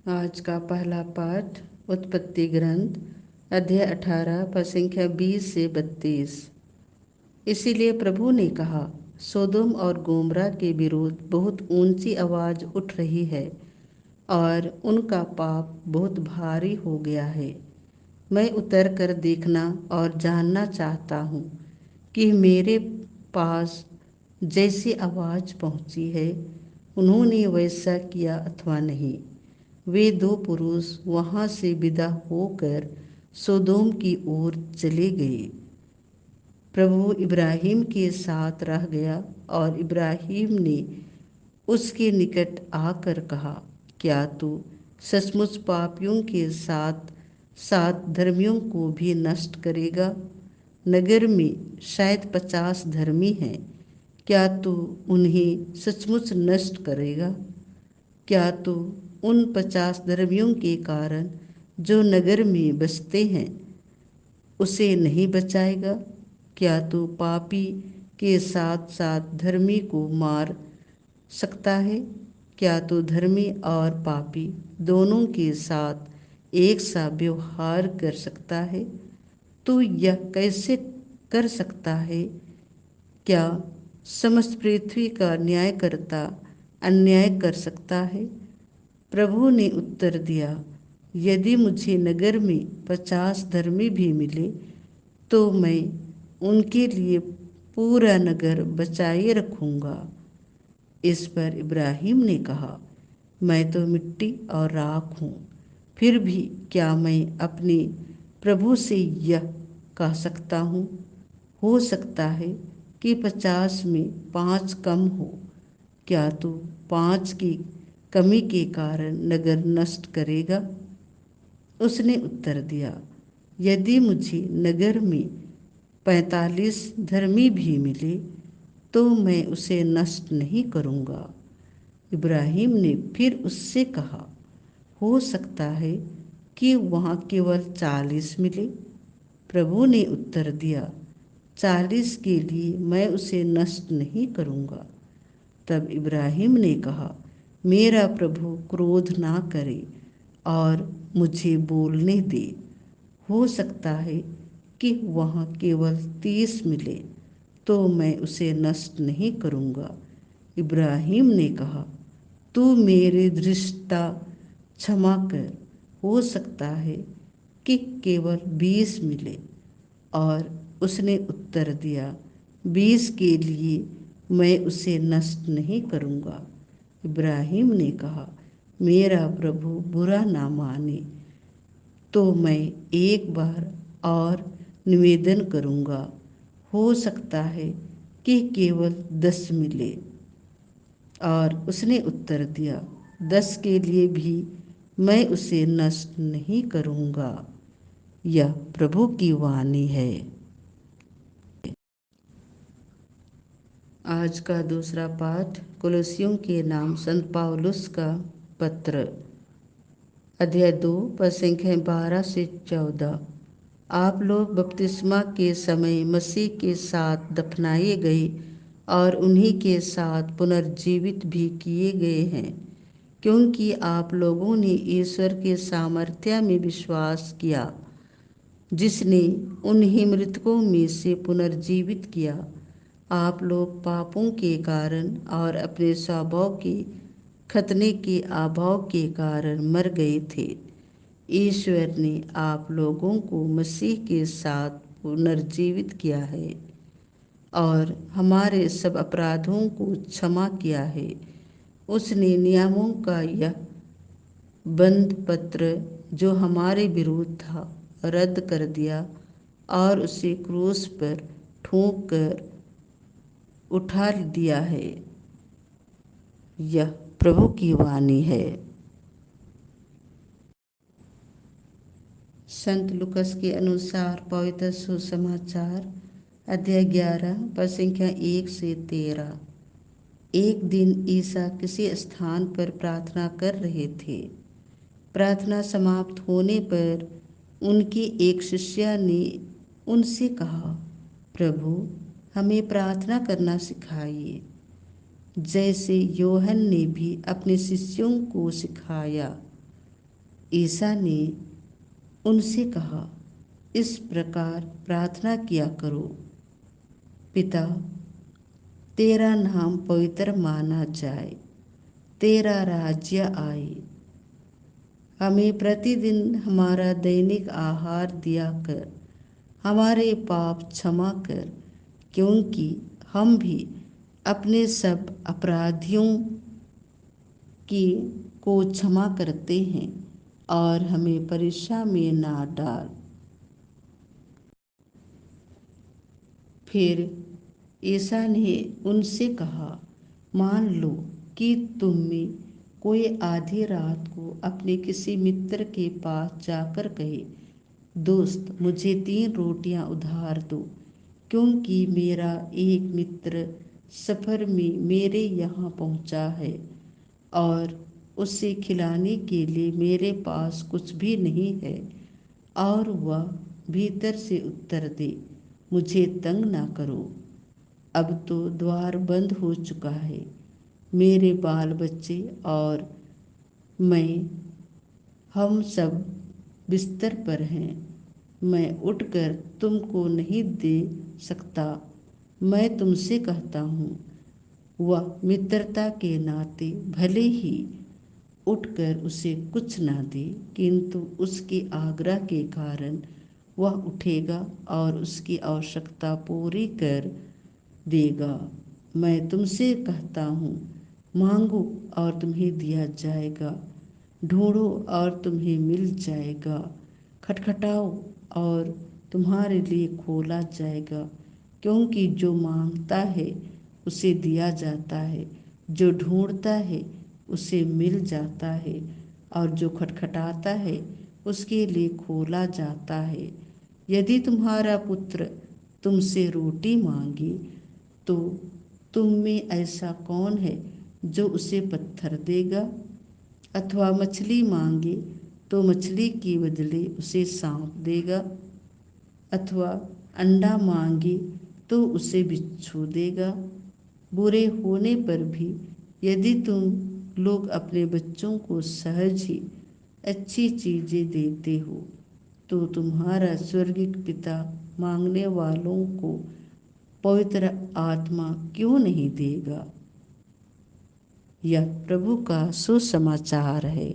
आज का पहला पाठ उत्पत्ति ग्रंथ अध्याय 18 पद संख्या 20 से 32। इसीलिए प्रभु ने कहा, सोदोम और गोमरा के विरुद्ध बहुत ऊंची आवाज उठ रही है और उनका पाप बहुत भारी हो गया है। मैं उतर कर देखना और जानना चाहता हूँ कि मेरे पास जैसी आवाज पहुँची है उन्होंने वैसा किया अथवा नहीं। वे दो पुरुष वहां से विदा होकर सोदोम की ओर चले गए। प्रभु इब्राहिम के साथ रह गया और इब्राहिम ने उसके निकट आकर कहा, क्या तू सचमुच पापियों के साथ साथ धर्मियों को भी नष्ट करेगा? नगर में शायद 50 धर्मी हैं, क्या तू उन्हें सचमुच नष्ट करेगा? क्या तू उन 50 धर्मियों के कारण जो नगर में बसते हैं उसे नहीं बचाएगा? क्या तू पापी के साथ साथ धर्मी को मार सकता है? क्या तू धर्मी और पापी दोनों के साथ एक सा व्यवहार कर सकता है? तू यह कैसे कर सकता है? क्या समस्त पृथ्वी का न्यायकर्ता अन्याय कर सकता है? प्रभु ने उत्तर दिया, यदि मुझे नगर में 50 धर्मी भी मिले तो मैं उनके लिए पूरा नगर बचाए रखूंगा। इस पर इब्राहिम ने कहा, मैं तो मिट्टी और राख हूँ, फिर भी क्या मैं अपने प्रभु से यह कह सकता हूँ? हो सकता है कि 50 में 5 कम हो। क्या तू 5 की कमी के कारण नगर नष्ट करेगा? उसने उत्तर दिया, यदि मुझे नगर में 45 धर्मी भी मिले तो मैं उसे नष्ट नहीं करूँगा। इब्राहिम ने फिर उससे कहा, हो सकता है कि वहाँ केवल 40 मिले। प्रभु ने उत्तर दिया, 40 के लिए मैं उसे नष्ट नहीं करूँगा। तब इब्राहिम ने कहा, मेरा प्रभु क्रोध ना करे और मुझे बोलने दे। हो सकता है कि वहाँ केवल 30 मिले तो मैं उसे नष्ट नहीं करूँगा। इब्राहिम ने कहा, तू मेरी धृष्टता क्षमा कर। हो सकता है कि केवल 20 मिले। और उसने उत्तर दिया, 20 के लिए मैं उसे नष्ट नहीं करूँगा। इब्राहिम ने कहा, मेरा प्रभु बुरा ना माने तो मैं एक बार और निवेदन करूँगा। हो सकता है कि केवल 10 मिले। और उसने उत्तर दिया, 10 के लिए भी मैं उसे नष्ट नहीं करूँगा। यह प्रभु की वाणी है। आज का दूसरा पाठ कुलुस्सियों के नाम संत पौलुस का पत्र अध्याय 2 पद संख्या 12 से 14। आप लोग बपतिस्मा के समय मसीह के साथ दफनाए गए और उन्हीं के साथ पुनर्जीवित भी किए गए हैं, क्योंकि आप लोगों ने ईश्वर के सामर्थ्य में विश्वास किया जिसने उन्हें मृतकों में से पुनर्जीवित किया। आप लोग पापों के कारण और अपने स्वभाव के खतने के अभाव के कारण मर गए थे। ईश्वर ने आप लोगों को मसीह के साथ पुनर्जीवित किया है और हमारे सब अपराधों को क्षमा किया है। उसने नियमों का यह बंद पत्र जो हमारे विरुद्ध था रद्द कर दिया और उसे क्रूस पर ठोंक कर उठा दिया है। यह प्रभु की वाणी है। संत लुकस के अनुसार पवित्र सुसमाचार अध्याय 11 पद संख्या 1 से 13। एक दिन ईसा किसी स्थान पर प्रार्थना कर रहे थे। प्रार्थना समाप्त होने पर उनकी एक शिष्या ने उनसे कहा, प्रभु हमें प्रार्थना करना सिखाइए, जैसे योहन ने भी अपने शिष्यों को सिखाया। ईसा ने उनसे कहा, इस प्रकार प्रार्थना किया करो, पिता, तेरा नाम पवित्र माना जाए, तेरा राज्य आए, हमें प्रतिदिन हमारा दैनिक आहार दिया कर, हमारे पाप क्षमा कर, क्योंकि हम भी अपने सब अपराधियों की को क्षमा करते हैं, और हमें परीक्षा में ना डाल। फिर ईसा ने उनसे कहा, मान लो कि तुम में कोई आधी रात को अपने किसी मित्र के पास जाकर कहे, दोस्त, मुझे 3 रोटियां उधार दो, क्योंकि मेरा एक मित्र सफ़र में मेरे यहाँ पहुँचा है और उसे खिलाने के लिए मेरे पास कुछ भी नहीं है। और वह भीतर से उत्तर दे, मुझे तंग ना करो, अब तो द्वार बंद हो चुका है, मेरे बाल बच्चे और मैं, हम सब बिस्तर पर हैं, मैं उठकर तुमको नहीं दे सकता। मैं तुमसे कहता हूँ, वह मित्रता के नाते भले ही उठकर उसे कुछ ना दे, किंतु उसके आग्रह के कारण वह उठेगा और उसकी आवश्यकता पूरी कर देगा। मैं तुमसे कहता हूँ, मांगो और तुम्हें दिया जाएगा, ढूंढो और तुम्हें मिल जाएगा, खटखटाओ और तुम्हारे लिए खोला जाएगा, क्योंकि जो मांगता है उसे दिया जाता है, जो ढूंढता है उसे मिल जाता है, और जो खटखटाता है उसके लिए खोला जाता है। यदि तुम्हारा पुत्र तुमसे रोटी मांगे तो तुम में ऐसा कौन है जो उसे पत्थर देगा? अथवा मछली मांगे तो मछली के बदले उसे सांप देगा? अथवा अंडा मांगे तो उसे बिच्छू देगा? बुरे होने पर भी यदि तुम लोग अपने बच्चों को सहज ही अच्छी चीज़ें देते हो, तो तुम्हारा स्वर्गिक पिता मांगने वालों को पवित्र आत्मा क्यों नहीं देगा। यह प्रभु का सुसमाचार है।